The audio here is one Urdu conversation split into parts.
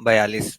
42।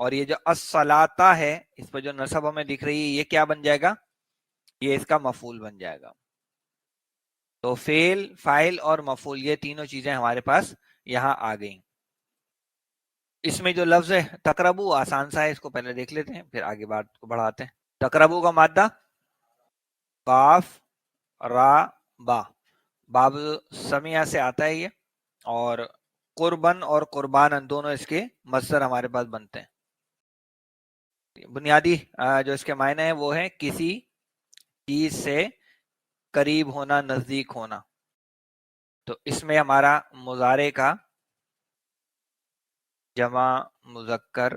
اور یہ جو الصلاتا ہے اس پہ جو نصب ہمیں دکھ رہی ہے یہ کیا بن جائے گا؟ یہ اس کا مفعول بن جائے گا. تو فعل، فاعل اور مفعول یہ تینوں چیزیں ہمارے پاس یہاں آ گئیں. اس میں جو لفظ ہے تقربو آسان سا ہے، اس کو پہلے دیکھ لیتے ہیں پھر آگے بات کو بڑھاتے ہیں. تقربو کا مادہ قاف را با، باب سمیہ سے آتا ہے یہ، اور قربن اور قربانن دونوں اس کے مصدر ہمارے پاس بنتے ہیں. بنیادی جو اس کے معنی ہیں وہ ہیں کسی چیز سے قریب ہونا، نزدیک ہونا. تو اس میں ہمارا مضارع کا جمع مذکر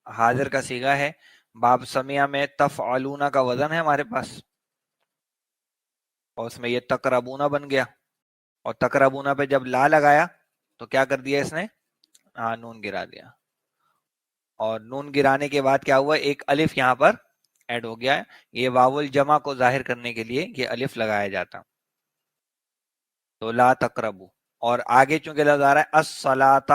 حاضر کا صیغہ ہے. باب سمیہ میں تفعلون کا وزن ہے ہمارے پاس، اور اس میں یہ تقربون بن گیا. اور تقربون پہ جب لا لگایا تو کیا کر دیا اس نے؟ نون گرا دیا. اور نون گرانے کے بعد کیا ہوا؟ ایک الف یہاں پر ایڈ ہو گیا ہے. یہ واو الجمع کو ظاہر کرنے کے لیے یہ الف لگایا جاتا. تو لا تقربو، اور آگے چونکہ لفظ آ رہا ہے الصلاۃ،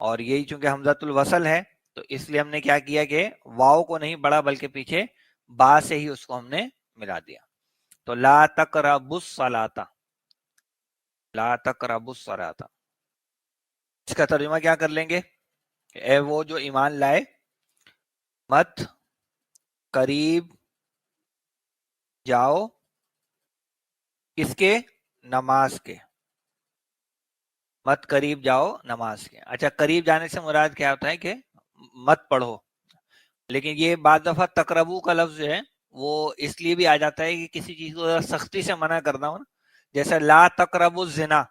اور یہی چونکہ حمزۃ الوصل ہے تو اس لیے ہم نے کیا کیا کہ واو کو نہیں پڑھا بلکہ پیچھے با سے ہی اس کو ہم نے ملا دیا. تو لا تقربوا الصلاۃ، لا تقربوا الصلاۃ. اس کا ترجمہ کیا کر لیں گے؟ اے وہ جو ایمان لائے، مت قریب جاؤ کس کے؟ نماز کے. مت قریب جاؤ نماز کے. اچھا، قریب جانے سے مراد کیا ہوتا ہے کہ مت پڑھو. لیکن یہ بعض دفعہ تقربو کا لفظ جو ہے وہ اس لیے بھی آ جاتا ہے کہ کسی چیز کو سختی سے منع کرنا ہو نا، جیسے لا تقربوا الزنا،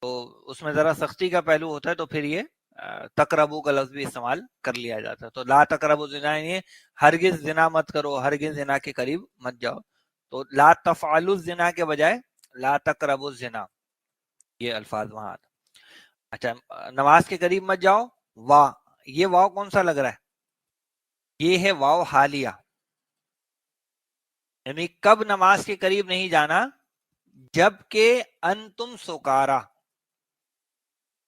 تو اس میں ذرا سختی کا پہلو ہوتا ہے، تو پھر یہ تقربو کا لفظ بھی استعمال کر لیا جاتا ہے. تو لا تقربوا الزنا یعنی ہرگز زنا مت کرو، ہرگز زنا کے قریب مت جاؤ. تو لا تفعلوا الزنا کے بجائے لا تقربوا الزنا، یہ الفاظ وہاں آتا. اچھا، نماز کے قریب مت جاؤ، واہ، یہ واو کون سا لگ رہا ہے؟ یہ ہے واو حالیہ، یعنی کب نماز کے قریب نہیں جانا؟ جب کہ انتم سکارا.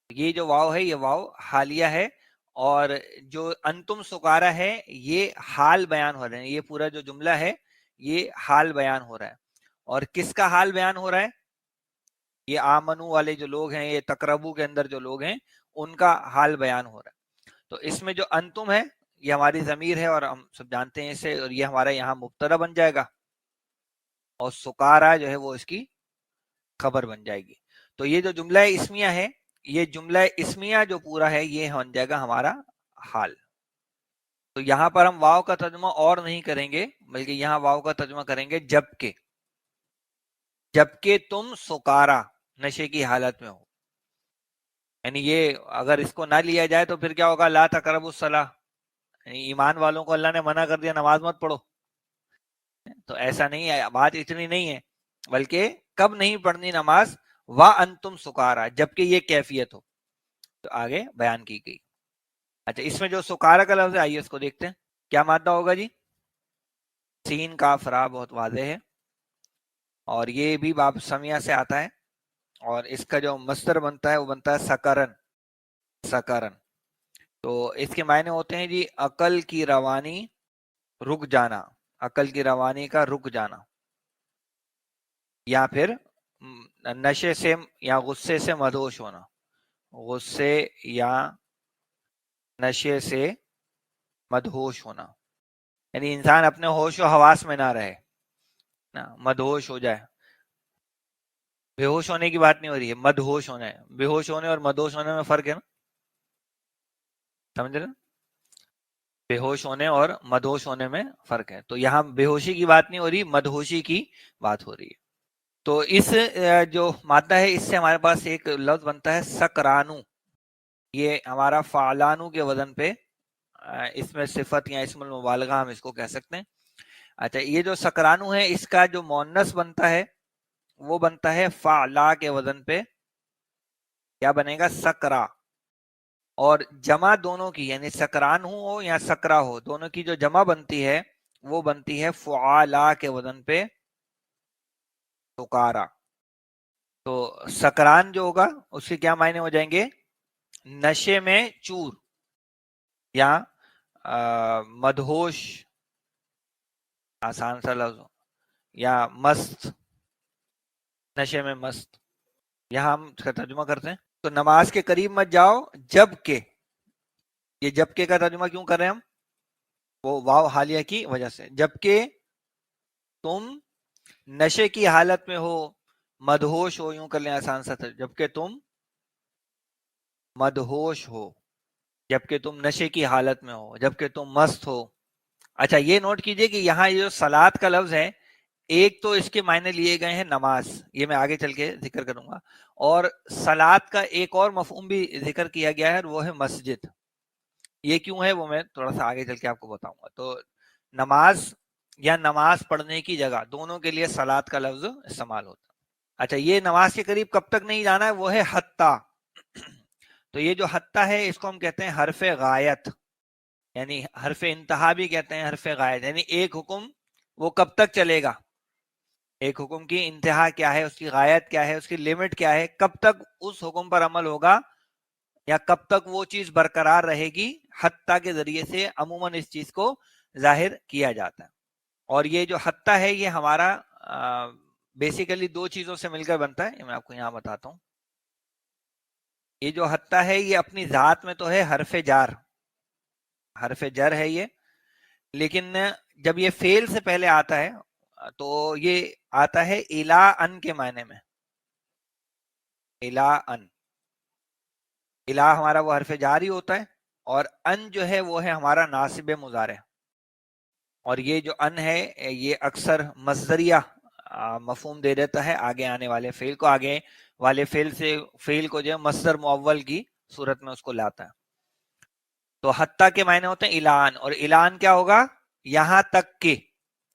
یہ جو واو ہے یہ واو حالیہ ہے، اور جو انتم سکارا ہے یہ حال بیان ہو رہے ہیں. یہ پورا جو جملہ ہے یہ حال بیان ہو رہا ہے. اور کس کا حال بیان ہو رہا ہے؟ یہ آمنو والے جو لوگ ہیں، یہ تقربو کے اندر جو لوگ ہیں ان کا حال بیان ہو رہا ہے. تو اس میں جو انتم ہے یہ ہماری ضمیر ہے اور ہم سب جانتے ہیں اسے، اور یہ ہمارا یہاں مبتدا بن جائے گا، اور سکارا جو ہے وہ اس کی خبر بن جائے گی. تو یہ جو جملہ اسمیہ ہے، یہ جملہ اسمیہ جو پورا ہے یہ بن جائے گا ہمارا حال. تو یہاں پر ہم واو کا ترجمہ اور نہیں کریں گے، بلکہ یہاں واو کا ترجمہ کریں گے جبکہ تم سکارا، نشے کی حالت میں ہو. یعنی یہ اگر اس کو نہ لیا جائے تو پھر کیا ہوگا؟ لا تقربوا الصلاۃ، یعنی ایمان والوں کو اللہ نے منع کر دیا نماز مت پڑھو. تو ایسا نہیں ہے، بات اتنی نہیں ہے، بلکہ کب نہیں پڑھنی نماز؟ وَأَنْتُمْ سُكَارَى، جبکہ یہ کیفیت ہو. تو آگے بیان کی گئی. اچھا، اس میں جو سکارا کا لفظ ہے آئیے اس کو دیکھتے ہیں کیا مادہ ہوگا جی؟ سین کا فرا بہت واضح ہے، اور یہ بھی باب سمیہ سے آتا ہے، اور اس کا جو مصدر بنتا ہے وہ بنتا ہے سکرن. سکرن تو اس کے معنی ہوتے ہیں جی عقل کی روانی رک جانا، عقل کی روانی کا رک جانا، یا پھر نشے سے یا غصے سے مدہوش ہونا. غصے یا نشے سے مدہوش ہونا یعنی انسان اپنے ہوش و حواس میں نہ رہے، مدہوش ہو جائے. بے ہوش ہونے کی بات نہیں ہو رہی ہے، مدہوش ہونا ہے. بے ہوش ہونے اور مدہوش ہونے میں فرق ہے نا، سمجھ رہے؟ بے ہوش ہونے اور مدہوش ہونے میں فرق ہے. تو یہاں بے ہوشی کی بات نہیں ہو رہی، مدہوشی کی بات ہو رہی ہے. تو اس جو مادہ ہے اس سے ہمارے پاس ایک لفظ بنتا ہے سکرانو. یہ ہمارا فعلانو کے وزن پہ، اس میں صفت یا اسم المبالغہ ہم اس کو کہہ سکتے ہیں. اچھا، یہ جو سکرانو ہے اس کا جو مؤنث بنتا ہے وہ بنتا ہے فعلا کے وزن پہ. کیا بنے گا؟ سکرا. اور جمع دونوں کی یعنی سکران ہو یا سکرا ہو، دونوں کی جو جمع بنتی ہے وہ بنتی ہے فعالا کے وزن پہ سکارا. تو سکران جو ہوگا اس کے کیا معنی ہو جائیں گے؟ نشے میں چور. یا مدہوش آسان سا لفظ، یا مست، نشے میں مست، یہاں ہم اس کا ترجمہ کرتے ہیں تو نماز کے قریب مت جاؤ جب کہ، یہ جب کہ کا ترجمہ کیوں کر رہے ہیں ہم؟ وہ واو حالیہ کی وجہ سے، جبکہ تم نشے کی حالت میں ہو، مدہوش ہو، یوں کر لیں آسان سا، جبکہ تم مدہوش ہو، جبکہ تم نشے کی حالت میں ہو، جبکہ تم مست ہو۔ اچھا یہ نوٹ کیجئے کہ یہاں یہ جو صلاۃ کا لفظ ہے، ایک تو اس کے معنی لیے گئے ہیں نماز، یہ میں آگے چل کے ذکر کروں گا، اور صلاۃ کا ایک اور مفہوم بھی ذکر کیا گیا ہے، وہ ہے مسجد۔ یہ کیوں ہے وہ میں تھوڑا سا آگے چل کے آپ کو بتاؤں گا۔ تو نماز یا نماز پڑھنے کی جگہ، دونوں کے لیے صلاۃ کا لفظ استعمال ہوتا ہے۔ اچھا یہ نماز کے قریب کب تک نہیں جانا ہے، وہ ہے حتیٰ۔ تو یہ جو حتیٰ ہے اس کو ہم کہتے ہیں حرف غایت، یعنی حرف انتہا بھی کہتے ہیں، حرف غایت، یعنی ایک حکم وہ کب تک چلے گا، ایک حکم کی انتہا کیا ہے، اس کی غایت کیا ہے، اس کی لمٹ کیا ہے، کب تک اس حکم پر عمل ہوگا یا کب تک وہ چیز برقرار رہے گی، حتیٰ کے ذریعے سے عموماً اس چیز کو ظاہر کیا جاتا ہے۔ اور یہ جو حتیٰ ہے یہ ہمارا بیسیکلی دو چیزوں سے مل کر بنتا ہے، یہ میں آپ کو یہاں بتاتا ہوں۔ یہ جو حتیٰ ہے یہ اپنی ذات میں تو ہے حرف جار، حرف جر ہے یہ، لیکن جب یہ فعل سے پہلے آتا ہے تو یہ آتا ہے الا ان کے معنی میں، الا ان، الا ہمارا وہ حرف جاری ہوتا ہے، اور ان جو ہے وہ ہے ہمارا ناصب مضارع، اور یہ جو ان ہے یہ اکثر مصدریہ مفہوم دے دیتا ہے آگے آنے والے فعل کو، آگے والے فعل سے فعل کو جو ہے مصدر معول کی صورت میں اس کو لاتا ہے۔ تو حتیٰ کے معنی ہوتے ہیں الان، اور الان کیا ہوگا، یہاں تک کہ،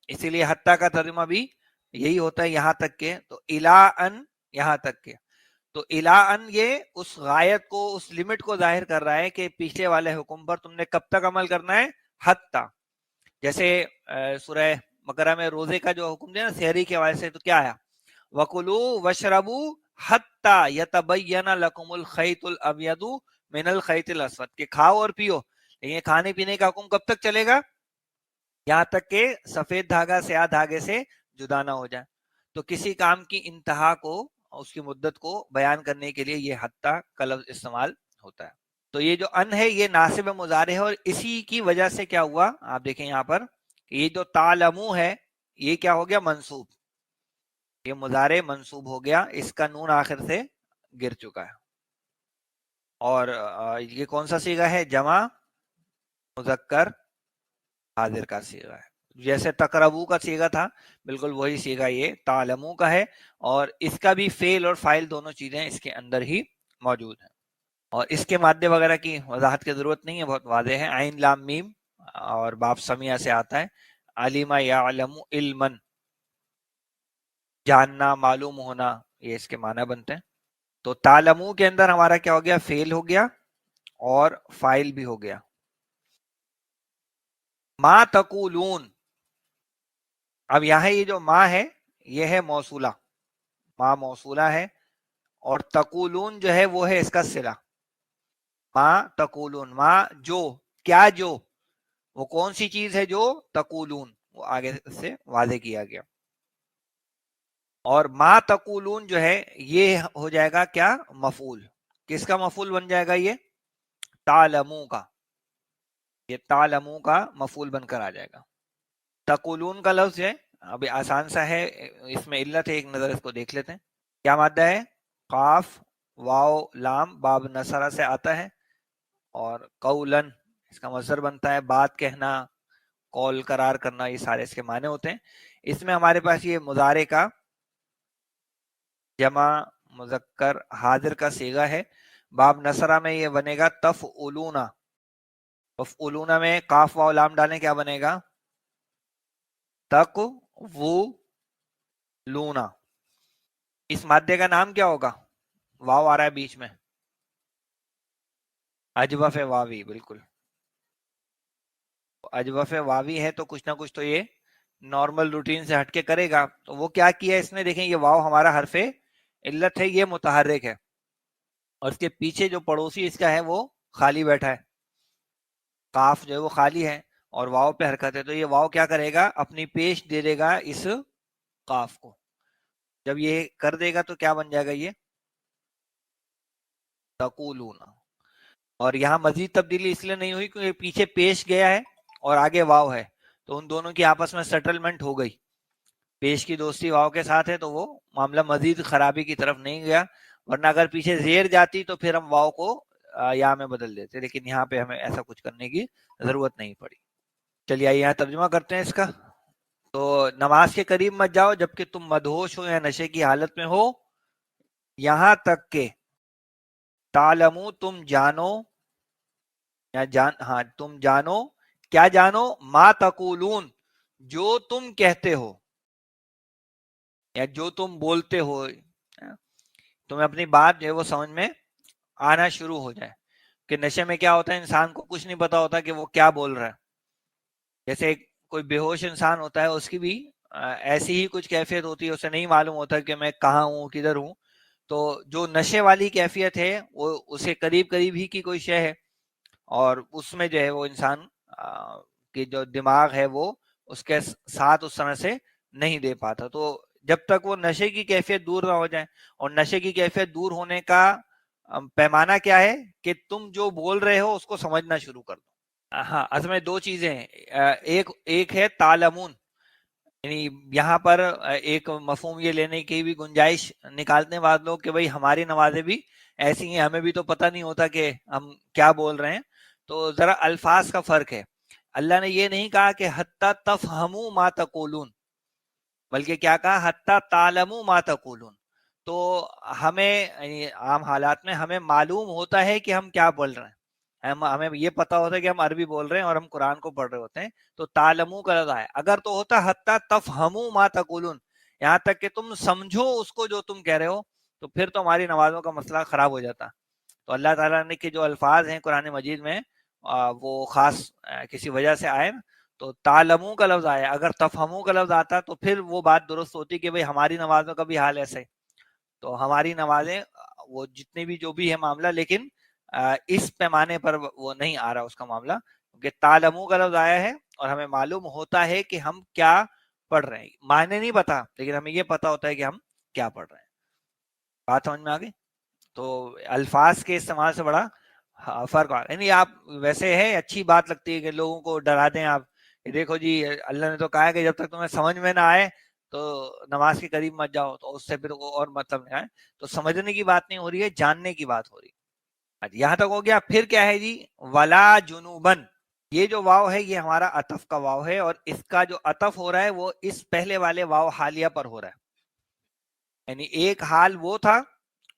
اسی لیے حتیٰ کا ترجمہ بھی یہی ہوتا ہے، یہاں تک کہ، تو الا ان، یہاں تک کہ، تو الا ان یہ اس غایت کو، اس لمٹ کو ظاہر کر رہا ہے کہ پیچھے والے حکم پر تم نے کب تک عمل کرنا ہے، حتیٰ۔ جیسے سورہ بقرہ میں روزے کا جو حکم دیا نا سحری کے حوالے سے، تو کیا آیا، وَكُلُوا وَاشْرَبُوا حَتَّى يَتَبَيَّنَ لَكُمُ الْخَيْطُ الْأَبْيَضُ مِنَ الْخَيْطِ الْأَسْوَدِ، کہ کھاؤ اور پیو، لیکن کھانے پینے کا حکم کب تک چلے گا، یہاں تک کہ سفید دھاگا سیاہ دھاگے سے جدا نہ ہو جائے۔ تو کسی کام کی انتہا کو، اس کی مدت کو بیان کرنے کے لیے یہ حتیٰ کا لفظ استعمال ہوتا ہے۔ تو یہ جو ان ہے یہ ناصب مضارع ہے، اور اسی کی وجہ سے کیا ہوا، آپ دیکھیں یہاں پر یہ جو تعلمو ہے یہ کیا ہو گیا، منصوب، یہ مضارع منصوب ہو گیا، اس کا نون آخر سے گر چکا ہے۔ اور یہ کون سا صیغہ ہے، جمع مذکر حاضر کا صیغہ ہے، جیسے تقربو کا صیغہ تھا بالکل وہی صیغہ یہ تعلمو کا ہے، اور اس کا بھی فعل اور فاعل دونوں چیزیں اس کے اندر ہی موجود ہیں۔ اور اس کے مادے وغیرہ کی وضاحت کی ضرورت نہیں ہے، بہت واضح ہے، عین لام میم اور باب سمیہ سے آتا ہے، علیما یعلم علما، جاننا، معلوم ہونا، یہ اس کے معنی بنتے ہیں۔ تو تعلمو کے اندر ہمارا کیا ہو گیا، فعل ہو گیا اور فاعل بھی ہو گیا۔ ما تقولون، اب یہاں یہ جو ما ہے یہ ہے موصولہ، ما موصولہ ہے، اور تقولون جو ہے وہ ہے اس کا صلہ، ما تقولون، ما جو، کیا جو، وہ کون سی چیز ہے جو تقولون، وہ آگے سے واضح کیا گیا۔ اور ما تقولون جو ہے یہ ہو جائے گا کیا، مفعول، کس کا مفعول بن جائے گا، یہ تعلمو کا، یہ تعلمو کا مفعول بن کر آ جائے گا۔ تقولون کا لفظ ہے ابھی آسان سا ہے، اس میں علت ہے، ایک نظر اس کو دیکھ لیتے ہیں۔ کیا مادہ ہے، قاف واو لام باب نصرہ سے آتا ہے، اور قولن اس کا مصدر بنتا ہے، بات کہنا، قول قرار کرنا، یہ سارے اس کے معنی ہوتے ہیں۔ اس میں ہمارے پاس یہ مضارع کا جمع مذکر حاضر کا صیغہ ہے، باب نصرہ میں یہ بنے گا تفعلون، تفعلون میں قاف واو لام ڈالیں کیا بنے گا، تق وہ لونا، اس مادے کا نام کیا ہوگا، واو آ رہا ہے بیچ میں، اجوف واوی، بالکل اجوف واوی ہے تو کچھ نہ کچھ تو یہ نارمل روٹین سے ہٹ کے کرے گا، تو وہ کیا کیا اس نے، دیکھیں یہ واو ہمارا حرف علت ہے، یہ متحرک ہے، اور اس کے پیچھے جو پڑوسی اس کا ہے وہ خالی بیٹھا ہے، قاف جو ہے وہ خالی ہے اور واو پہ حرکت ہے، تو یہ واو کیا کرے گا، اپنی پیش دے دے گا اس قاف کو. جب یہ کر دے گا تو کیا بن جائے گا، یہ تقولون. اور یہاں مزید تبدیلی اس لیے نہیں ہوئی کیونکہ پیچھے پیش گیا ہے اور آگے واو ہے، تو ان دونوں کی آپس میں سیٹلمنٹ ہو گئی. پیش کی دوستی واو کے ساتھ ہے تو وہ معاملہ مزید خرابی کی طرف نہیں گیا، ورنہ اگر پیچھے زیر جاتی تو پھر ہم واو کو یا میں بدل دیتے، لیکن یہاں پہ ہمیں ایسا کچھ کرنے کی ضرورت نہیں پڑی. چلیے یہاں ترجمہ کرتے ہیں اس کا. تو نماز کے قریب مت جاؤ جبکہ تم مدہوش ہو یا نشے کی حالت میں ہو، یہاں تک کہ تعلمو تم جانو، یا تم جانو، کیا جانو، ما تقولون جو تم کہتے ہو یا جو تم بولتے ہو، تمہیں اپنی بات جو ہے وہ سمجھ میں آنا شروع ہو جائے. کہ نشے میں کیا ہوتا ہے، انسان کو کچھ نہیں پتا ہوتا کہ وہ کیا بول رہا ہے. جیسے کوئی بے ہوش انسان ہوتا ہے، اس کی بھی ایسی ہی کچھ کیفیت ہوتی ہے، اسے نہیں معلوم ہوتا کہ میں کہاں ہوں، کدھر ہوں. تو جو نشے والی کیفیت ہے وہ اسے قریب قریب ہی کی کوئی شے ہے، اور اس میں جو ہے وہ انسان کی جو دماغ ہے وہ اس کے ساتھ اس طرح سے نہیں دے پاتا. تو جب تک وہ نشے کی کیفیت دور نہ ہو جائے، اور نشے کی کیفیت دور ہونے کا پیمانہ کیا ہے کہ تم جو بول رہے ہو اس کو سمجھنا شروع کر دو. ہاں، اصل میں دو چیزیں ہیں. ایک ہے تعلمون، یعنی یہاں پر ایک مفہوم یہ لینے کی بھی گنجائش نکالتے ہیں بعض لوگ کہ بھئی ہماری نمازیں بھی ایسی ہیں، ہمیں بھی تو پتہ نہیں ہوتا کہ ہم کیا بول رہے ہیں. تو ذرا الفاظ کا فرق ہے. اللہ نے یہ نہیں کہا کہ حتی تفہموا ما تقولون، بلکہ کیا کہا، حتی تعلموا ما تقولون. تو ہمیں عام حالات میں ہمیں معلوم ہوتا ہے کہ ہم کیا بول رہے ہیں، ہمیں یہ پتا ہوتا ہے کہ ہم عربی بول رہے ہیں اور ہم قرآن کو پڑھ رہے ہوتے ہیں. تو تعلمو کا لفظ ہے. اگر تو ہوتا حتی تفہموا ما تقولون، یہاں تک کہ تم سمجھو اس کو جو تم کہہ رہے ہو، تو پھر تو ہماری نمازوں کا مسئلہ خراب ہو جاتا. تو اللہ تعالیٰ نے کے جو الفاظ ہیں قرآن مجید میں وہ خاص کسی وجہ سے آئے، تو تعلمو کا لفظ آیا. اگر تفہمو کا لفظ آتا تو پھر وہ بات درست ہوتی کہ بھئی ہماری نمازوں کا بھی حال ایسے. تو ہماری نمازیں وہ جتنے بھی جو بھی ہے معاملہ، لیکن اس پیمانے پر وہ نہیں آ رہا اس کا معاملہ، کیونکہ تعلمو کا لفظ آیا ہے اور ہمیں معلوم ہوتا ہے کہ ہم کیا پڑھ رہے ہیں. معنی نہیں پتا، لیکن ہمیں یہ پتا ہوتا ہے کہ ہم کیا پڑھ رہے ہیں. بات سمجھ میں آ گئی؟ تو الفاظ کے استعمال سے بڑا فرق آ. یعنی آپ ویسے ہے اچھی بات لگتی ہے کہ لوگوں کو ڈرا دیں آپ، دیکھو جی اللہ نے تو کہا ہے کہ جب تک تمہیں سمجھ میں نہ آئے تو نماز کے قریب مت جاؤ، تو اس سے پھر وہ اور مطلب نہیں آئے. تو سمجھنے کی بات نہیں ہو رہی ہے، جاننے کی بات ہو رہی ہے. یہاں تک ہو گیا. پھر کیا ہے جی، ولا جنوبن. یہ جو واو ہے یہ ہمارا عطف کا واو ہے، اور اس کا جو عطف ہو رہا ہے وہ اس پہلے والے واو حالیہ پر ہو رہا ہے. یعنی ایک حال وہ تھا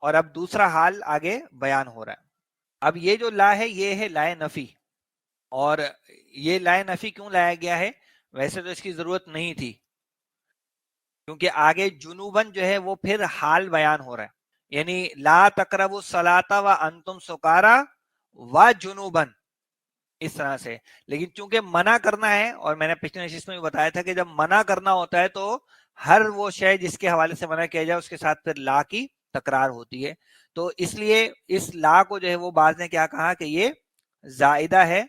اور اب دوسرا حال آگے بیان ہو رہا ہے. اب یہ جو لا ہے یہ ہے لائے نفی. اور یہ لائے نفی کیوں لایا گیا ہے؟ ویسے تو اس کی ضرورت نہیں تھی، کیونکہ آگے جنوبن جو ہے وہ پھر حال بیان ہو رہا ہے. یعنی لا تقربوا الصلاۃ وانتم سکارا وجنوبن، اس طرح سے. لیکن چونکہ منع کرنا ہے، اور میں نے پچھلے نشست میں بھی بتایا تھا کہ جب منع کرنا ہوتا ہے تو ہر وہ شے جس کے حوالے سے منع کیا جائے اس کے ساتھ پھر لا کی تکرار ہوتی ہے. تو اس لیے اس لا کو جو ہے وہ بعض نے کیا کہا کہ یہ زائدہ ہے،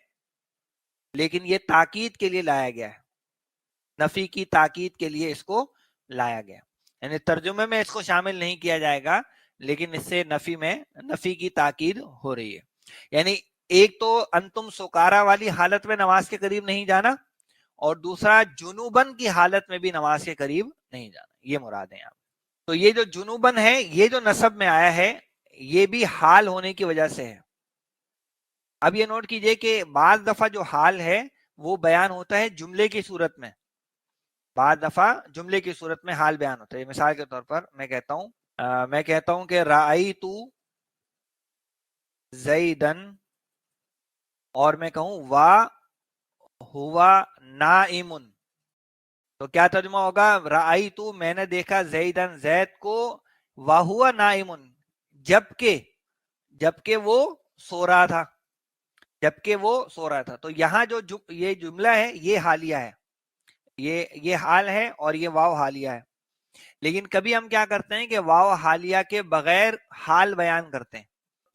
لیکن یہ تاکید کے لیے لایا گیا ہے، نفی کی تاکید کے لیے اس کو لایا گیا. یعنی ترجمے میں اس کو شامل نہیں کیا جائے گا، لیکن اس سے نفی میں نفی کی تاکید ہو رہی ہے. یعنی ایک تو انتم سکارا والی حالت میں نماز کے قریب نہیں جانا، اور دوسرا جنوبن کی حالت میں بھی نماز کے قریب نہیں جانا، یہ مراد ہے آپ. تو یہ جو جنوبن ہے یہ جو نصب میں آیا ہے یہ بھی حال ہونے کی وجہ سے ہے. اب یہ نوٹ کیجئے کہ بعض دفعہ جو حال ہے وہ بیان ہوتا ہے جملے کی صورت میں، بعض دفعہ جملے کی صورت میں حال بیان ہوتا ہے. مثال کے طور پر میں کہتا ہوں کہ رأیت زیدن، اور میں کہوں وا ہوا نائم، تو کیا ترجمہ ہوگا؟ رأیت، میں نے دیکھا، زیدن، زید کو، وہوا نائم، جبکہ وہ سو رہا تھا، تو یہاں جو یہ جملہ ہے یہ حالیہ ہے، یہ حال ہے اور یہ واو حالیہ ہے. لیکن کبھی ہم کیا کرتے ہیں کہ واو حالیہ کے بغیر حال بیان کرتے ہیں.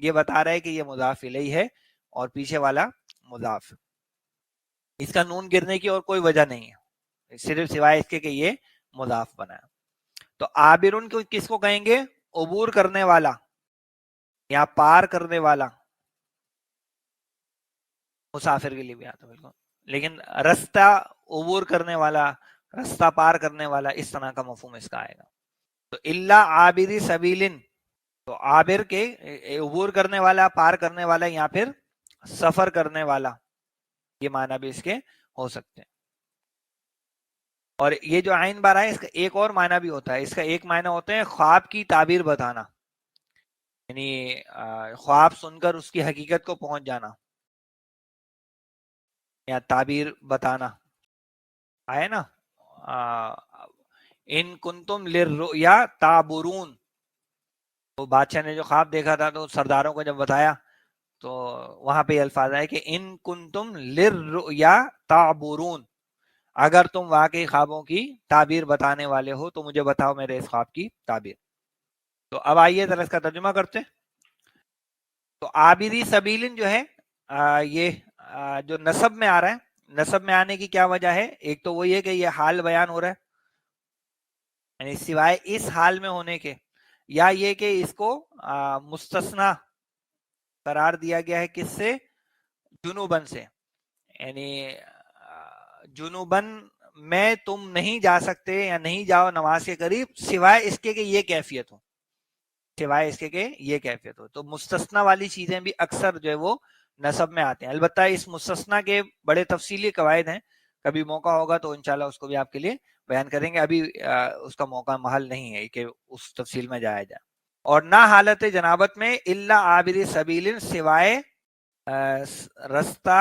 یہ بتا رہا ہے کہ یہ مضاف الیہ ہے اور پیچھے والا مضاف. اس کا نون گرنے کی اور کوئی وجہ نہیں ہے, صرف سوائے اس کے کہ یہ مضاف بنا ہے. تو عابرن کو کس کو کہیں گے؟ عبور کرنے والا یا پار کرنے والا. مسافر کے لیے بھی آتا بالکل, لیکن رستہ عبور کرنے والا, رستہ پار کرنے والا, اس طرح کا مفہوم اس کا آئے گا. تو الا عابری سبیلن, تو عابر کے عبور کرنے والا, پار کرنے والا, یا پھر سفر کرنے والا, یہ معنی بھی اس کے ہو سکتے ہیں. اور یہ جو عین بار ہے اس کا ایک اور معنی بھی ہوتا ہے. اس کا ایک معنی ہوتا ہے خواب کی تعبیر بتانا, یعنی خواب سن کر اس کی حقیقت کو پہنچ جانا یا تعبیر بتانا آئے نا. ان کنتم للرؤیا تعبرون, تو بادشاہ نے جو خواب دیکھا تھا تو سرداروں کو جب بتایا تو وہاں پہ یہ الفاظ آئے کہ ان کنتم للرؤیا تعبرون, اگر تم واقعی خوابوں کی تعبیر بتانے والے ہو تو مجھے بتاؤ میرے اس خواب کی تعبیر. تو اب آئیے ذرا اس کا ترجمہ کرتے. تو عابری سبیلن جو ہے یہ جو نسب میں آ رہا ہے, نسب میں آنے کی کیا وجہ ہے؟ ایک تو وہی ہے کہ یہ حال بیان ہو رہا ہے, یعنی سوائے اس حال میں ہونے کے, یا یہ کہ اس کو مستثنا قرار دیا گیا ہے کس سے؟ جنوبن سے, یعنی جنوبن میں تم نہیں جا سکتے یا نہیں جاؤ نماز کے قریب سوائے اس کے کہ یہ کیفیت ہو, سوائے اس کے کہ یہ کیفیت ہو. تو مستثنا والی چیزیں بھی اکثر جو ہے وہ نسب میں آتے ہیں. البتہ اس مستثنا کے بڑے تفصیلی قواعد ہیں, کبھی موقع ہوگا تو انشاءاللہ اس کو بھی آپ کے لیے بیان کریں گے. ابھی اس کا موقع محل نہیں ہے کہ اس تفصیل میں جایا جائے. اور نہ حالت جنابت میں الا عابر سبیل, سوائے رستہ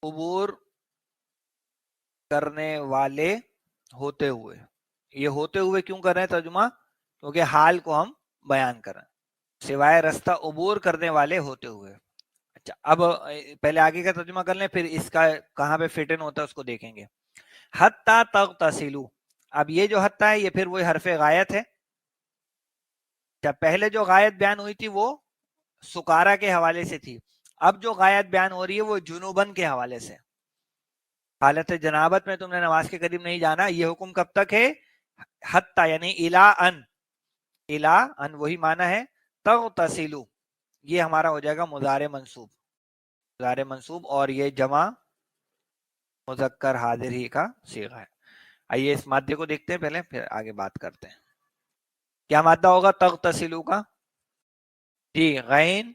عبور کرنے والے ہوتے ہوئے. یہ ہوتے ہوئے کیوں کر رہے ہیں ترجمہ؟ کیونکہ حال کو ہم بیان کر رہے ہیں. سوائے رستہ عبور کرنے والے ہوتے ہوئے. اچھا, اب پہلے آگے کا ترجمہ کر لیں, پھر اس کا کہاں پہ فٹ ان ہوتا ہے اس کو دیکھیں گے. حتی تغتسلوا, اب یہ جو حتی ہے یہ پھر وہی حرف غایت ہے. جب پہلے جو غایت بیان ہوئی تھی وہ سکارا کے حوالے سے تھی, اب جو غایت بیان ہو رہی ہے وہ جنوبن کے حوالے سے. حالت جنابت میں تم نے نماز کے قریب نہیں جانا, یہ حکم کب تک ہے؟ حتی یعنی الا ان, الا ان وہی معنی ہے تغتسلوا, یہ ہمارا ہو جائے گا مضارع منصوب, مضارع منصوب, اور یہ جمع مذکر حاضر ہی کا صیغہ ہے. آئیے اس مادے کو دیکھتے ہیں پہلے, پھر آگے بات کرتے ہیں. کیا مادہ ہوگا تغتسلوا کا؟ جی, غین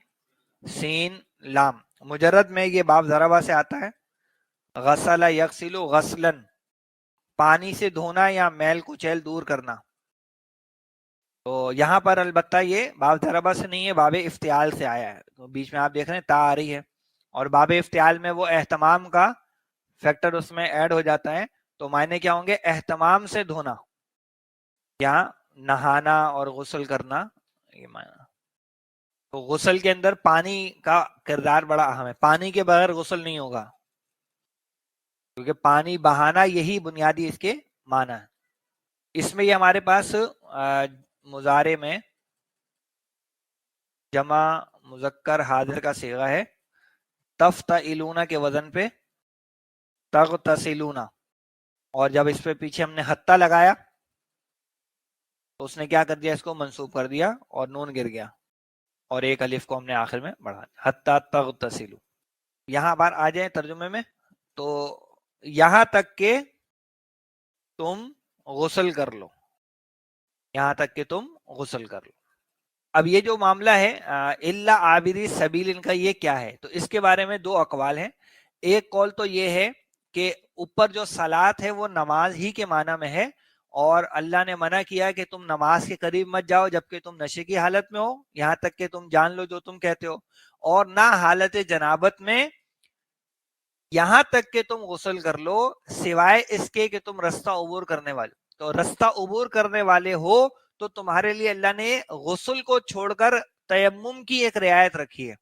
سین لام, مجرد میں یہ باب ضربہ سے آتا ہے. غسل یغسل غسلن, پانی سے دھونا یا میل کچیل دور کرنا. تو یہاں پر البتہ یہ باب ضربہ سے نہیں ہے, باب افتعال سے آیا ہے. تو بیچ میں آپ دیکھ رہے ہیں تا آ رہی ہے, اور باب افتعال میں وہ اہتمام کا فیکٹر اس میں ایڈ ہو جاتا ہے. تو معنی کیا ہوں گے؟ اہتمام سے دھونا یا نہانا اور غسل کرنا, یہ معنی. تو غسل کے اندر پانی کا کردار بڑا اہم ہے, پانی کے بغیر غسل نہیں ہوگا, کیونکہ پانی بہانا یہی بنیادی اس کے معنی ہے. اس میں یہ ہمارے پاس مضارع میں جمع مذکر حاضر کا صیغہ ہے, تفتعلون کے وزن پہ تغتسلون, اور جب اس پہ پیچھے ہم نے حتی لگایا تو اس نے کیا کر دیا؟ اس کو منصوب کر دیا اور نون گر گیا, اور ایک الف کو ہم نے آخر میں بڑھا دیا, حتی تغتسلوا. یہاں بار آ جائیں ترجمے میں, تو یہاں تک کہ تم غسل کر لو, یہاں تک کہ تم غسل کر لو. اب یہ جو معاملہ ہے الا عابری سبیل, ان کا یہ کیا ہے؟ تو اس کے بارے میں دو اقوال ہیں. ایک قول تو یہ ہے کہ اوپر جو صلاۃ ہے وہ نماز ہی کے معنی میں ہے, اور اللہ نے منع کیا کہ تم نماز کے قریب مت جاؤ جبکہ تم نشے کی حالت میں ہو, یہاں تک کہ تم جان لو جو تم کہتے ہو, اور نہ حالت جنابت میں یہاں تک کہ تم غسل کر لو سوائے اس کے کہ تم رستہ عبور کرنے والے. تو رستہ عبور کرنے والے ہو تو تمہارے لیے اللہ نے غسل کو چھوڑ کر تیمم کی ایک رعایت رکھی ہے,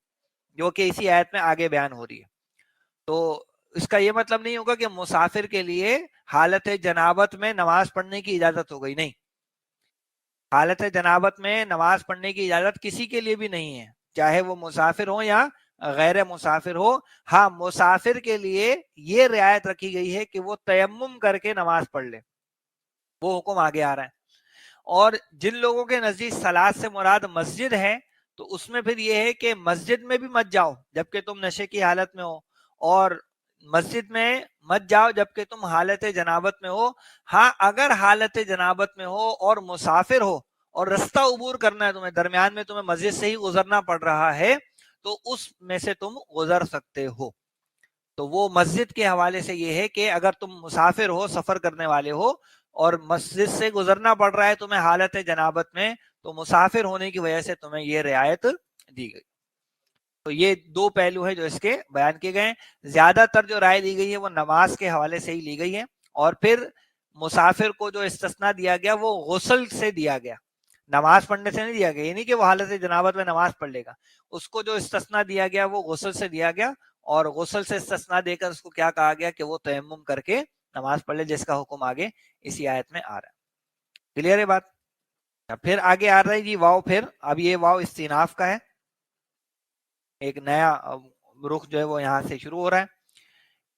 جو کہ اسی آیت میں آگے بیان ہو رہی ہے. تو اس کا یہ مطلب نہیں ہوگا کہ مسافر کے لیے حالت جنابت میں نماز پڑھنے کی اجازت ہو گئی, نہیں, حالت جنابت میں نماز پڑھنے کی اجازت کسی کے لیے بھی نہیں ہے, چاہے وہ مسافر ہو یا غیر مسافر ہو. ہاں مسافر کے لیے یہ رعایت رکھی گئی ہے کہ وہ تیمم کر کے نماز پڑھ لے، وہ حکم آگے آ رہا ہے. اور جن لوگوں کے نزدیک صلاۃ سے مراد مسجد ہے تو اس میں پھر یہ ہے کہ مسجد میں بھی مت جاؤ جبکہ تم نشے کی حالت میں ہو، اور مسجد میں مت جاؤ جبکہ تم حالت جنابت میں ہو. ہاں اگر حالت جنابت میں ہو اور مسافر ہو اور رستہ عبور کرنا ہے تمہیں، درمیان میں تمہیں مسجد سے ہی گزرنا پڑ رہا ہے، تو اس میں سے تم گزر سکتے ہو. تو وہ مسجد کے حوالے سے یہ ہے کہ اگر تم مسافر ہو، سفر کرنے والے ہو اور مسجد سے گزرنا پڑ رہا ہے تمہیں حالت جنابت میں، تو مسافر ہونے کی وجہ سے تمہیں یہ رعایت دی گئی. تو یہ دو پہلو ہیں جو اس کے بیان کیے گئے ہیں. زیادہ تر جو رائے دی گئی ہے وہ نماز کے حوالے سے ہی لی گئی ہے. اور پھر مسافر کو جو استثناء دیا گیا وہ غسل سے دیا گیا، نماز پڑھنے سے نہیں دیا گیا. یہ نہیں کہ وہ حالت جنابت میں نماز پڑھ لے گا، اس کو جو استثناء دیا گیا وہ غسل سے دیا گیا، اور غسل سے استثناء دے کر اس کو کیا کہا گیا کہ وہ تیمم کر کے نماز پڑھ لے، جس کا حکم آگے اسی آیت میں آ رہا ہے. کلیئر ہے بات؟ پھر آگے آ رہا ہے جی واو. پھر اب یہ واو استئناف کا ہے، ایک نیا رخ جو ہے وہ یہاں سے شروع ہو رہا ہے.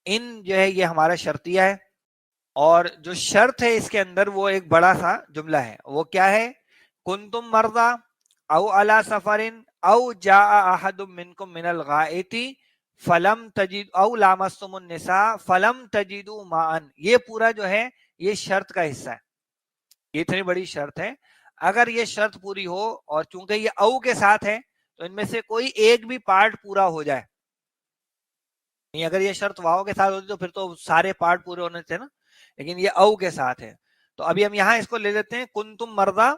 ان جو ہے یہ ہمارا شرطیہ ہے، اور جو شرط ہے اس کے اندر وہ ایک بڑا سا جملہ ہے. وہ کیا ہے؟ کنتم مرضی او علی سفر او جاء احد منکم من الغائط فلم تجد او لامستم النساء فلم تجدوا ماء. یہ پورا جو ہے یہ شرط کا حصہ ہے، یہ اتنی بڑی شرط ہے. اگر یہ شرط پوری ہو، اور چونکہ یہ او کے ساتھ ہے تو ان میں سے کوئی ایک بھی پارٹ پورا ہو جائے، نہیں اگر یہ شرط واو کے ساتھ ہوتی تو پھر تو سارے پارٹ پورے ہونے تھے نا، لیکن یہ او کے ساتھ ہے. تو ابھی ہم یہاں اس کو لے لیتے ہیں کنتم مرضی.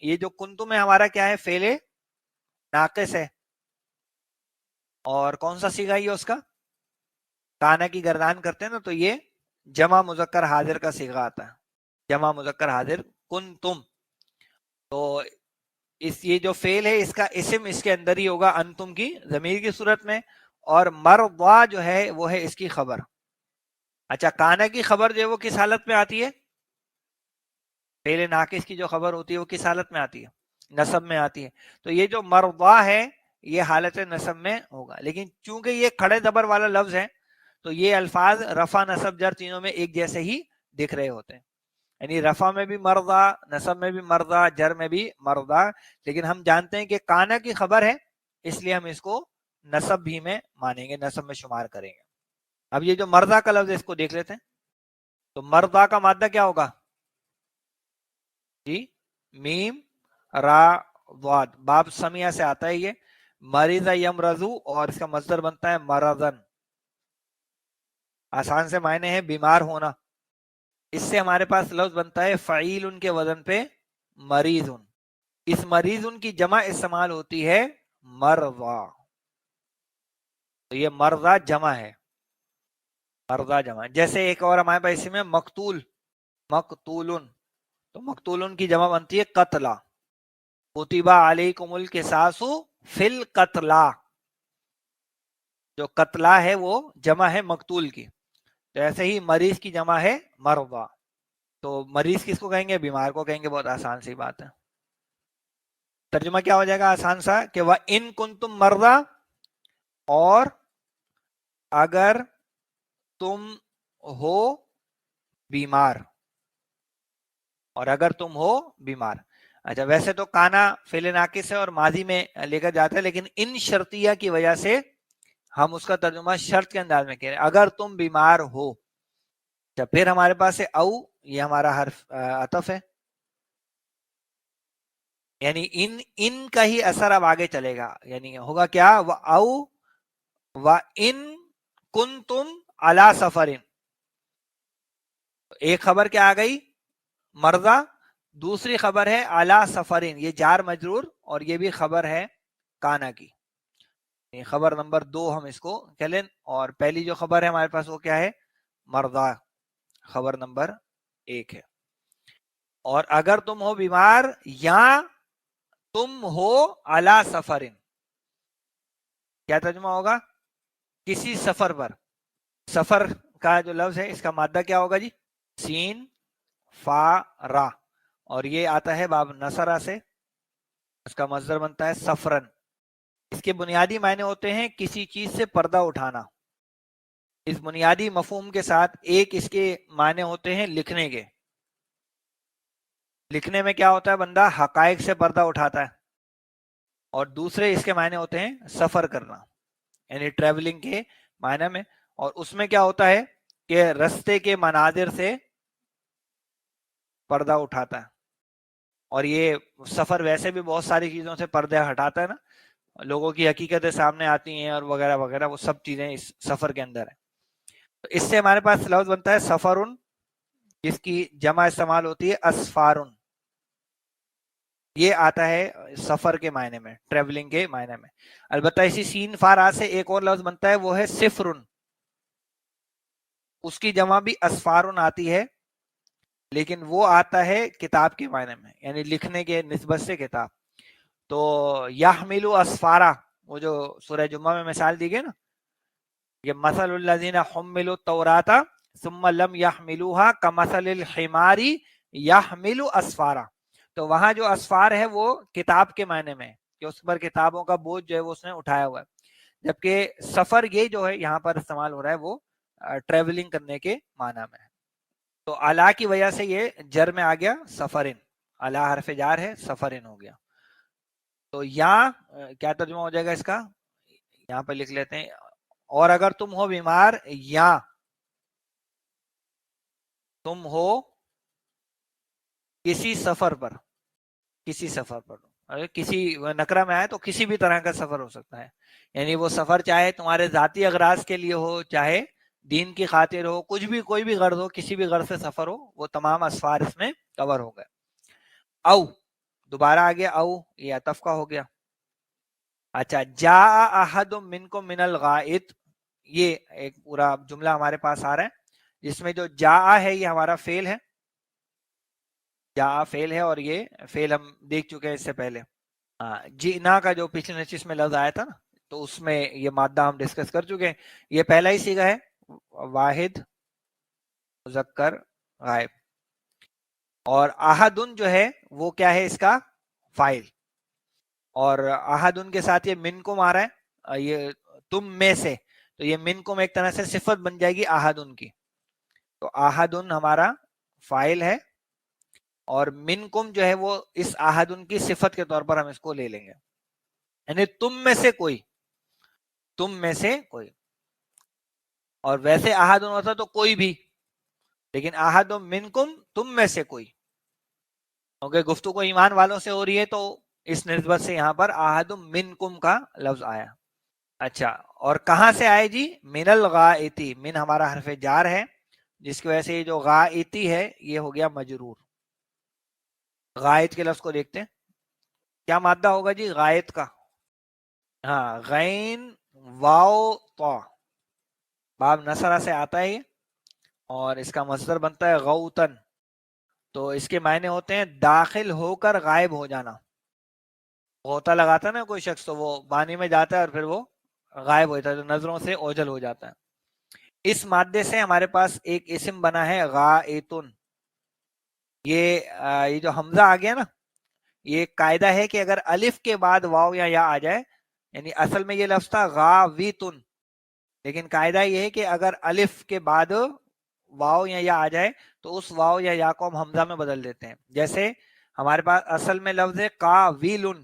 یہ جو کنتم ہے ہمارا کیا ہے؟ فعل ناقص ہے. اور کون سا صیغہ ہے اس کا؟ کانا کی گردان کرتے ہیں نا، تو یہ جمع مذکر حاضر کا صیغہ آتا ہے، جمع مذکر حاضر کنتم. تو یہ جو فعل ہے اس کا اسم اس کے اندر ہی ہوگا انتم کی ضمیر کی صورت میں، اور مرضا جو ہے وہ ہے اس کی خبر. اچھا کانا کی خبر جو ہے وہ کس حالت میں آتی ہے؟ فعل ناقص کی جو خبر ہوتی ہے وہ کس حالت میں آتی ہے؟ نصب میں آتی ہے. تو یہ جو مرضا ہے یہ حالت نصب میں ہوگا. لیکن چونکہ یہ کھڑے زبر والا لفظ ہے تو یہ الفاظ رفع نصب جر تینوں میں ایک جیسے ہی دکھ رہے ہوتے ہیں، یعنی رفع میں بھی مرضا، نصب میں بھی مرضا، جر میں بھی مرضا. لیکن ہم جانتے ہیں کہ کانا کی خبر ہے اس لیے ہم اس کو نصب بھی میں مانیں گے، نصب میں شمار کریں گے. اب یہ جو مرضا کا لفظ ہے اس کو دیکھ لیتے ہیں. تو مرضا کا مادہ کیا ہوگا جی؟ میم را ضاد. باب سمیہ سے آتا ہے یہ، مریض یمرضو، اور اس کا مصدر بنتا ہے مرضن. آسان سے معنی ہے بیمار ہونا. اس سے ہمارے پاس لفظ بنتا ہے فعیل ان کے وزن پہ مریض. اس مریض ان کی جمع استعمال ہوتی ہے مرضا. تو یہ مرضا جمع ہے، مرضا جمع. جیسے ایک اور ہمارے پاس اسی میں مقتول، مقتولن. تو مقتولن کی جمع بنتی ہے قتلا. کتب علیکم القصاص فی القتلا. جو قتلا ہے وہ جمع ہے مقتول کی. تو ایسے ہی مریض کی جمع ہے مرضا. تو مریض کس کو کہیں گے؟ بیمار کو کہیں گے. بہت آسان سی بات ہے. ترجمہ کیا ہو جائے گا آسان سا کہ وَإِن كُنتُم مَرْضَىٰ، اور اگر تم ہو بیمار، اور اگر تم ہو بیمار. اچھا ویسے تو کانا فعل ناقص ہے اور ماضی میں لے کر جاتا ہے، لیکن ان شرطیہ کی وجہ سے ہم اس کا ترجمہ شرط کے انداز میں کہہ رہے ہیں، اگر تم بیمار ہو. اچھا پھر ہمارے پاس ہے او، یہ ہمارا حرف عطف ہے، یعنی ان کا ہی اثر اب آگے چلے گا. یعنی ہوگا کیا؟ او و ان کن تم علی سفرن. ایک خبر کیا آ گئی؟ مرضا. دوسری خبر ہے علی سفرن، یہ جار مجرور، اور یہ بھی خبر ہے کانا کی. خبر نمبر 2 ہم اس کو کہہ لیں. اور پہلی جو خبر ہے ہمارے پاس وہ کیا ہے؟ مرضا، خبر نمبر 1 ہے. اور اگر تم ہو بیمار یا تم ہو علی سفرن، کیا ترجمہ ہوگا؟ کسی سفر پر. سفر کا جو لفظ ہے اس کا مادہ کیا ہوگا جی؟ سین فا را. اور یہ آتا ہے باب نصرہ سے، اس کا مصدر بنتا ہے سفرن. اس کے بنیادی معنی ہوتے ہیں کسی چیز سے پردہ اٹھانا. اس بنیادی مفہوم کے ساتھ ایک اس کے معنی ہوتے ہیں لکھنے کے. لکھنے میں کیا ہوتا ہے, بندہ حقائق سے پردہ اٹھاتا ہے. اور دوسرے اس کے معنی ہوتے ہیں سفر کرنا, یعنی ٹریولنگ کے معنی میں. اور اس میں کیا ہوتا ہے کہ رستے کے مناظر سے پردہ اٹھاتا ہے. اور یہ سفر ویسے بھی بہت ساری چیزوں سے پردے ہٹاتا ہے نا, لوگوں کی حقیقتیں سامنے آتی ہیں اور وغیرہ وغیرہ, وہ سب چیزیں اس سفر کے اندر ہیں. تو اس سے ہمارے پاس لفظ بنتا ہے سفرن, جس کی جمع استعمال ہوتی ہے اسفارن. یہ آتا ہے سفر کے معنی میں, ٹریولنگ کے معنی میں. البتہ اسی سین فار سے ایک اور لفظ بنتا ہے, وہ ہے صفرن. اس کی جمع بھی اسفارن آتی ہے, لیکن وہ آتا ہے کتاب کے معنی میں, یعنی لکھنے کے نسبت سے کتاب. تو یحملو اسفارا, وہ جو سورہ جمعہ میں مثال دی گئی نا, یہ مثل الذین حملوا التوراۃ ثم لم يحملوها كمثل الحمار يحمل اسفارا. تو وہاں جو اسفار ہے وہ کتاب کے معنی میں, کہ اس پر کتابوں کا بوجھ جو ہے وہ اس نے اٹھایا ہوا ہے. جبکہ سفر یہ جو ہے یہاں پر استعمال ہو رہا ہے وہ ٹریولنگ کرنے کے معنی میں ہے. تو الا کی وجہ سے یہ جر میں آ گیا سفرن, الا حرف جار ہے, سفرن ہو گیا. تو یہاں کیا ترجمہ ہو جائے گا اس کا, یہاں پہ لکھ لیتے ہیں, اور اگر تم ہو بیمار یا تم ہو کسی سفر پر, کسی سفر پر, اگر کسی نکرہ میں آئے تو کسی بھی طرح کا سفر ہو سکتا ہے. یعنی وہ سفر چاہے تمہارے ذاتی اغراض کے لیے ہو, چاہے دین کی خاطر ہو, کچھ بھی, کوئی بھی غرض ہو, کسی بھی غرض سے سفر ہو, وہ تمام اسفار اس میں کور ہو گئے. او دوبارہ آ گیا, او یہ عطف کا ہو گیا. اچھا, جاء احد منکم من الغائط, یہ ایک پورا جملہ ہمارے پاس آ رہا ہے جس میں جو جاء ہے یہ ہمارا فعل ہے, جاء فعل ہے, اور یہ فعل ہم دیکھ چکے ہیں اس سے پہلے. جینا کا جو پچھلے نشست میں لفظ آیا تھا نا, تو اس میں یہ مادہ ہم ڈسکس کر چکے ہیں. یہ پہلا ہی صیغہ ہے, واحد مذکر غائب. اور احدن جو ہے وہ کیا ہے, اس کا فاعل. اور احدن کے ساتھ یہ منکم آ رہا ہے, یہ تم میں سے, تو یہ منکم ایک طرح سے صفت بن جائے گی احدن کی. تو احدن ہمارا فاعل ہے, اور منکم جو ہے وہ اس احدن کی صفت کے طور پر ہم اس کو لے لیں گے, یعنی تم میں سے کوئی, تم میں سے کوئی. اور ویسے احدن ہوتا تو کوئی بھی, لیکن احد منکم تم میں سے کوئی, کیونکہ گفتگو ایمان والوں سے ہو رہی ہے تو اس نسبت سے یہاں پر احد منکم کا لفظ آیا. اچھا, اور کہاں سے آئے جی, من الغائطی, من ہمارا حرف جار ہے, جس کی وجہ سے یہ جو غائطی ہے یہ ہو گیا مجرور. غائط کے لفظ کو دیکھتے ہیں, کیا مادہ ہوگا جی غائط کا, ہاں غین واو طا, باب نصرہ سے آتا ہے یہ, اور اس کا مصدر بنتا ہے غوتن. تو اس کے معنی ہوتے ہیں داخل ہو کر غائب ہو جانا. غوطہ لگاتا ہے نا کوئی شخص, تو وہ پانی میں جاتا ہے اور پھر وہ غائب ہو جاتا ہے, تو نظروں سے اوجھل ہو جاتا ہے. اس مادے سے ہمارے پاس ایک اسم بنا ہے غائطن. یہ جو حمزہ آ گیا نا, یہ قاعدہ ہے کہ اگر الف کے بعد واو یا یا آ جائے, یعنی اصل میں یہ لفظ تھا غاویتن, لیکن قاعدہ یہ ہے کہ اگر الف کے بعد واو یا یا آ جائے تو اس واو یا یا کو ہم حمزہ میں بدل دیتے ہیں. جیسے ہمارے پاس اصل میں لفظ ہے قاویلن,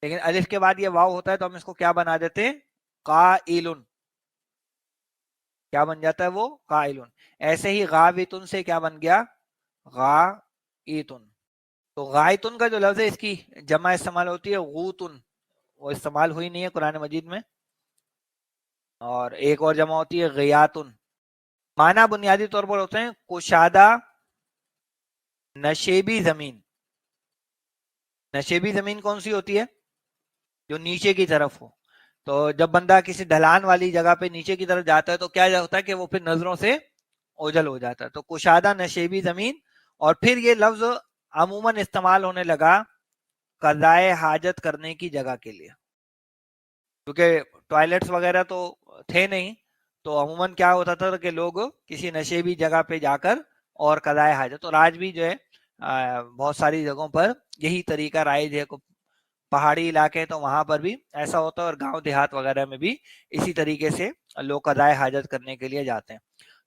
لیکن الف کے بعد یہ واو ہوتا ہے تو ہم اس کو کیا بنا دیتے ہیں, قائلن. کیا بن جاتا ہے وہ, قائلن. ایسے ہی غاویتن سے کیا بن گیا, غائتن. تو غائتن کا جو لفظ ہے اس کی جمع استعمال ہوتی ہے غوتن, وہ استعمال ہوئی نہیں ہے قرآن مجید میں. اور ایک اور جمع ہوتی ہے غیاتن. معنی بنیادی طور پر ہوتے ہیں کشادہ نشیبی زمین. نشیبی زمین کون سی ہوتی ہے, جو نیچے کی طرف ہو. تو جب بندہ کسی ڈھلان والی جگہ پہ نیچے کی طرف جاتا ہے تو کیا ہوتا ہے کہ وہ پھر نظروں سے اوجھل ہو جاتا ہے. تو کشادہ نشیبی زمین. اور پھر یہ لفظ عموماً استعمال ہونے لگا قضائے حاجت کرنے کی جگہ کے لیے, کیونکہ ٹوائلٹس وغیرہ تو تھے نہیں, تو عموماً کیا ہوتا تھا کہ لوگ کسی نشیبی جگہ پہ جا کر اور قضائے حاجت, اور آج بھی جو ہے بہت ساری جگہوں پر یہی طریقہ رائج ہے, پہاڑی علاقے تو وہاں پر بھی ایسا ہوتا ہے، اور گاؤں دیہات وغیرہ میں بھی اسی طریقے سے لوگ قضائے حاجت کرنے کے لیے جاتے ہیں.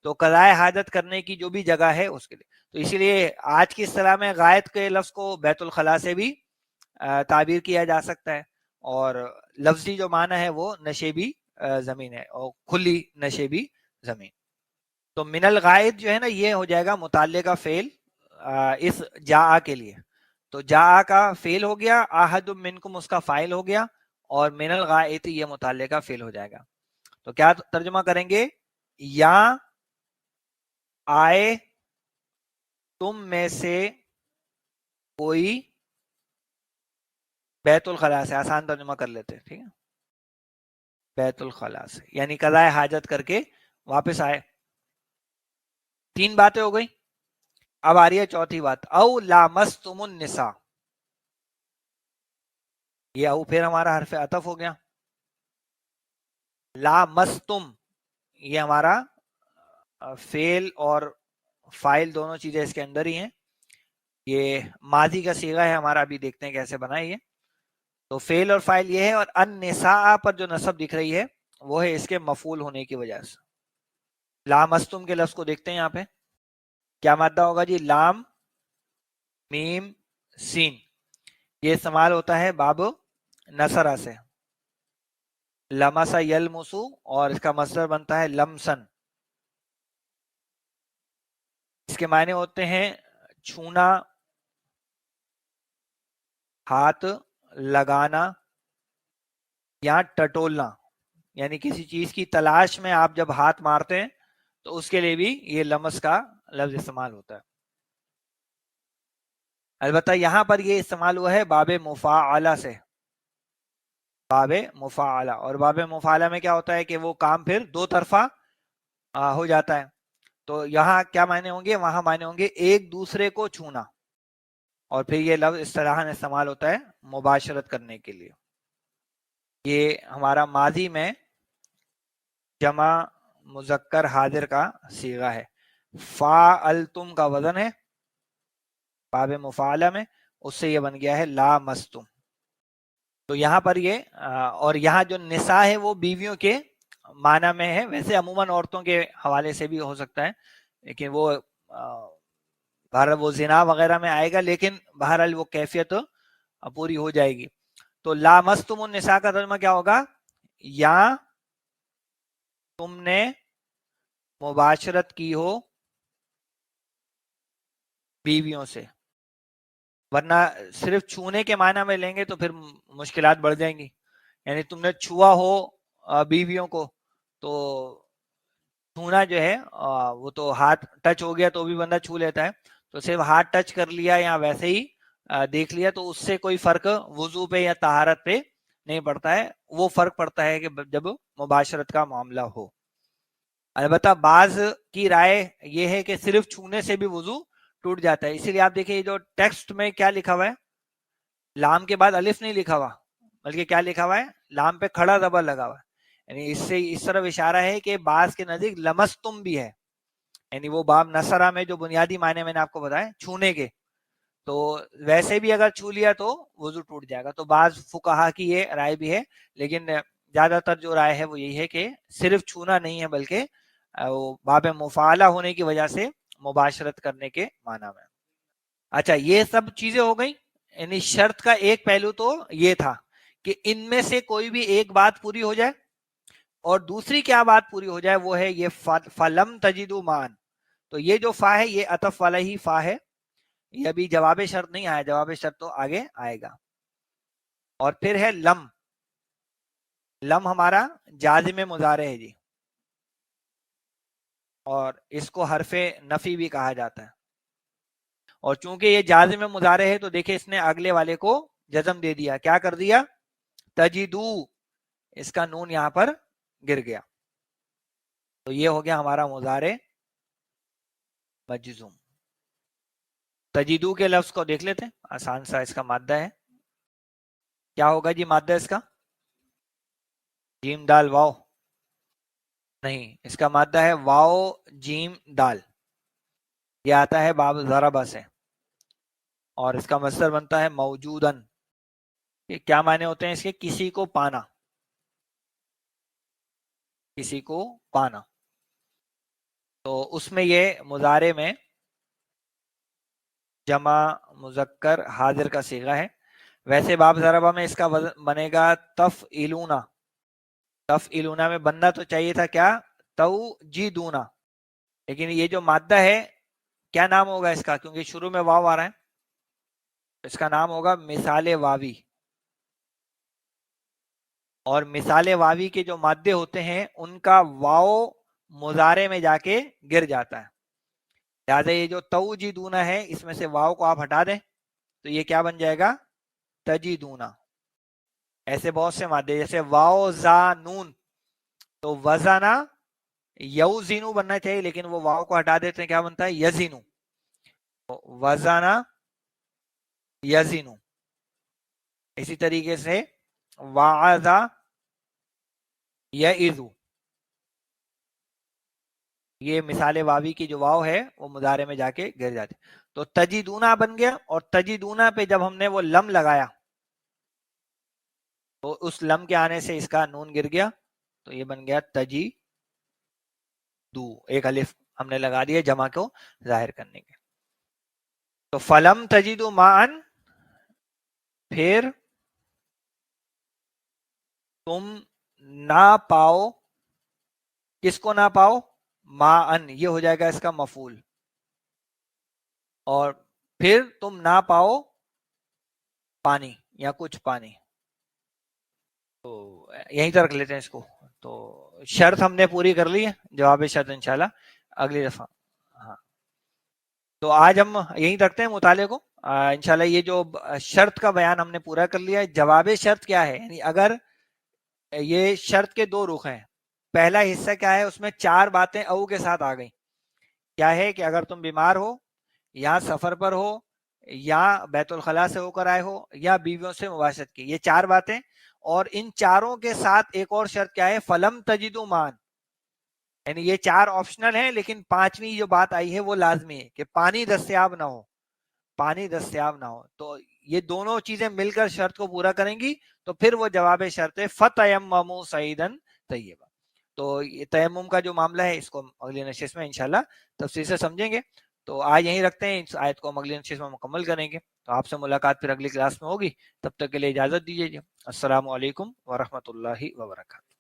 تو قضائے حاجت کرنے کی جو بھی جگہ ہے اس کے لیے، تو اسی لیے آج کی اصطلاح میں غائط کے لفظ کو بیت الخلاء سے بھی تعبیر کیا جا سکتا ہے، اور لفظی جو معنی ہے وہ نشیبی زمین ہے، اور کھلی نشیبی زمین. تو من الغائط جو ہے نا یہ ہو جائے گا متعلقہ فعل اس جاء کے لیے. تو جاء کا فعل ہو گیا، احد منکم اس کا فاعل ہو گیا، اور من الغائط یہ متعلقہ فعل ہو جائے گا. تو کیا ترجمہ کریں گے؟ یا آئے تم میں سے کوئی بیت الخلاء سے، آسان ترجمہ کر لیتے، ٹھیک ہے، بیت الخلاء سے یعنی قضائے حاجت کر کے واپس آئے. 3 باتیں ہو گئی. اب آ رہی ہے چوتھی بات، او لامستم النساء. یہ او پھر ہمارا حرف عطف ہو گیا. لامستم یہ ہمارا فعل اور فاعل دونوں چیزیں اس کے اندر ہی ہیں. یہ ماضی کا صیغہ ہے ہمارا، ابھی دیکھتے ہیں کیسے بنا ہے یہ. تو فعل اور فاعل یہ ہے، اور النساء پر جو نصب دکھ رہی ہے وہ ہے اس کے مفعول ہونے کی وجہ سے. لامستم کے لفظ کو دیکھتے ہیں یہاں پہ کیا مادہ ہوگا جی، لام میم سین. یہ استعمال ہوتا ہے باب نصرہ سے، لمسا یلمسو، اور اس کا مصدر بنتا ہے لمسن. اس کے معنی ہوتے ہیں چھونا، ہاتھ لگانا یا ٹٹولنا. یعنی کسی چیز کی تلاش میں آپ جب ہاتھ مارتے ہیں تو اس کے لیے بھی یہ لمس کا لفظ استعمال ہوتا ہے. البتہ یہاں پر یہ استعمال ہوا ہے باب مفاعلہ سے، باب مفاعلہ. اور باب مفاعلہ میں کیا ہوتا ہے کہ وہ کام پھر دو طرفہ ہو جاتا ہے. تو یہاں کیا معنی ہوں گے؟ وہاں معنی ہوں گے ایک دوسرے کو چھونا، اور پھر یہ لفظ اصطلاحاً استعمال ہوتا ہے مباشرت کرنے کے لیے. یہ ہمارا ماضی میں جمع مذکر حاضر کا صیغہ ہے. فاعلتم کا وزن ہے باب مفاعلہ میں، اس سے یہ بن گیا ہے لامستم. تو یہاں پر یہ اور یہاں جو نساء ہے وہ بیویوں کے معنی میں ہے. ویسے عموماً عورتوں کے حوالے سے بھی ہو سکتا ہے، لیکن وہ بہرحال وہ زنا وغیرہ میں آئے گا، لیکن بہرحال وہ کیفیت پوری ہو جائے گی. تو لامستم النساء کا ترجمہ کیا ہوگا؟ یا تم نے مباشرت کی ہو بیویوں سے. ورنہ صرف چھونے کے معنی میں لیں گے تو پھر مشکلات بڑھ جائیں گی. یعنی تم نے چھوا ہو بیویوں کو، تو چھونا جو ہے وہ تو ہاتھ ٹچ ہو گیا تو بھی بندہ چھو لیتا ہے. تو صرف ہاتھ ٹچ کر لیا یا ویسے ہی دیکھ لیا تو اس سے کوئی فرق وضو پہ یا طہارت پہ نہیں پڑتا ہے. وہ فرق پڑتا ہے کہ جب مباشرت کا معاملہ ہو. البتہ بعض کی رائے یہ ہے کہ صرف چھونے سے بھی وضو ٹوٹ جاتا ہے. اسی لیے آپ دیکھیں جو ٹیکسٹ میں کیا لکھا ہوا ہے، لام کے بعد الف نہیں لکھا ہوا، بلکہ کیا لکھا ہوا ہے؟ لام پہ کھڑا زبر لگا ہوا ہے. یعنی اس سے اس طرف اشارہ ہے کہ بعض کے نزدیک لمستم بھی ہے، یعنی وہ باب نصرہ میں جو بنیادی معنی میں نے آپ کو بتایا چھونے کے، تو ویسے بھی اگر چھو لیا تو وضو ٹوٹ جائے گا. تو بعض فقہا کی یہ رائے بھی ہے، لیکن زیادہ تر جو رائے ہے وہ یہی ہے کہ صرف چھونا نہیں ہے، بلکہ وہ باب مفاعلہ ہونے کی وجہ سے مباشرت کرنے کے معنی میں. اچھا، یہ سب چیزیں ہو گئی. یعنی شرط کا ایک پہلو تو یہ تھا کہ ان میں سے کوئی بھی ایک بات پوری ہو جائے، اور دوسری کیا بات پوری ہو جائے وہ ہے یہ فلم تجدو مان. تو یہ جو فا ہے یہ عطف والا ہی فا ہے، یہ ابھی جواب شرط نہیں آیا، جواب شرط تو آگے آئے گا. اور پھر ہے لم. لم ہمارا جازم مضارع ہے جی، اور اس کو حرف نفی بھی کہا جاتا ہے. اور چونکہ یہ جازم مضارع ہے تو دیکھیں اس نے اگلے والے کو جزم دے دیا. کیا کر دیا؟ تجدو، اس کا نون یہاں پر گر گیا. تو یہ ہو گیا ہمارا مضارع مجزوم. تجدو کے لفظ کو دیکھ لیتے ہیں، آسان سا اس کا مادہ ہے. کیا ہوگا جی مادہ اس کا؟ جیم دال واو نہیں، اس کا مادہ ہے واو جیم دال. یہ آتا ہے باب ضربہ سے، اور اس کا مصدر بنتا ہے موجودن. کہ کیا معنی ہوتے ہیں اس کے؟ کسی کو پانا، کسی کو پانا. تو اس میں یہ مضارع میں جمع مذکر حاضر کا صیغہ ہے. ویسے باب ضربہ میں اس کا وزن بنے گا تفعلون. تفعلون میں بننا تو چاہیے تھا کیا؟ توجیدون. لیکن یہ جو مادہ ہے کیا نام ہوگا اس کا؟ کیونکہ شروع میں واو آ رہا ہے، اس کا نام ہوگا مثال واوی. اور مثال واوی کے جو مادے ہوتے ہیں ان کا واو مضارع میں جا کے گر جاتا ہے. لہٰذا یہ جو توجیدون ہے اس میں سے واو کو آپ ہٹا دیں تو یہ کیا بن جائے گا؟ تجیدون. ایسے بہت سے مادے جیسے واو زا نون، تو وزنا یوزینو بننا چاہیے لیکن وہ واو کو ہٹا دیتے ہیں، کیا بنتا ہے؟ یزینو. وزنا یزینو. اسی طریقے سے وعظا یعظو. یہ مثال واوی کی جو واو ہے وہ مضارع میں جا کے گر جاتے. تو تجیدونا بن گیا، اور تجیدونا پہ جب ہم نے وہ لم لگایا تو اس لم کے آنے سے اس کا نون گر گیا، تو یہ بن گیا تجی دو. ایک الف ہم نے لگا دیا جمع کو ظاہر کرنے کے. تو فلم تجیدو معن، پھر تم نہ پاؤ. کس کو نہ پاؤ؟ معن، یہ ہو جائے گا اس کا مفعول. اور پھر تم نہ پاؤ پانی یا کچھ پانی. تو یہیں تک رکھ لیتے ہیں اس کو. تو شرط ہم نے پوری کر لی ہے، جواب شرط انشاءاللہ اگلی دفعہ. ہاں تو آج ہم یہیں رکھتے ہیں مطالعے کو. انشاءاللہ یہ جو شرط کا بیان ہم نے پورا کر لیا ہے. جواب شرط کیا ہے؟ یعنی اگر یہ شرط کے دو رخ ہیں، پہلا حصہ کیا ہے؟ اس میں چار باتیں او کے ساتھ آ گئی. کیا ہے کہ اگر تم بیمار ہو یا سفر پر ہو یا بیت الخلاء سے ہو کر آئے ہو یا بیویوں سے مباشرت کی، یہ چار باتیں. اور ان چاروں کے ساتھ ایک اور شرط کیا ہے؟ فلم تجدو مان. یعنی یہ چار آپشنل ہیں لیکن پانچویں جو بات آئی ہے وہ لازمی ہے کہ پانی دستیاب نہ ہو. پانی دستیاب نہ ہو تو یہ دونوں چیزیں مل کر شرط کو پورا کریں گی تو پھر وہ جواب شرط ہے فتیمموا صعیدا طیبا. تو یہ تیمم کا جو معاملہ ہے اس کو اگلی نشست میں انشاءاللہ تفصیل سے سمجھیں گے. تو آج یہیں رکھتے ہیں، اس آیت کو ہم اگلی نشست میں مکمل کریں گے. تو آپ سے ملاقات پھر اگلی کلاس میں ہوگی. تب تک کے لیے اجازت دیجیے. السلام علیکم ورحمۃ اللہ وبرکاتہ.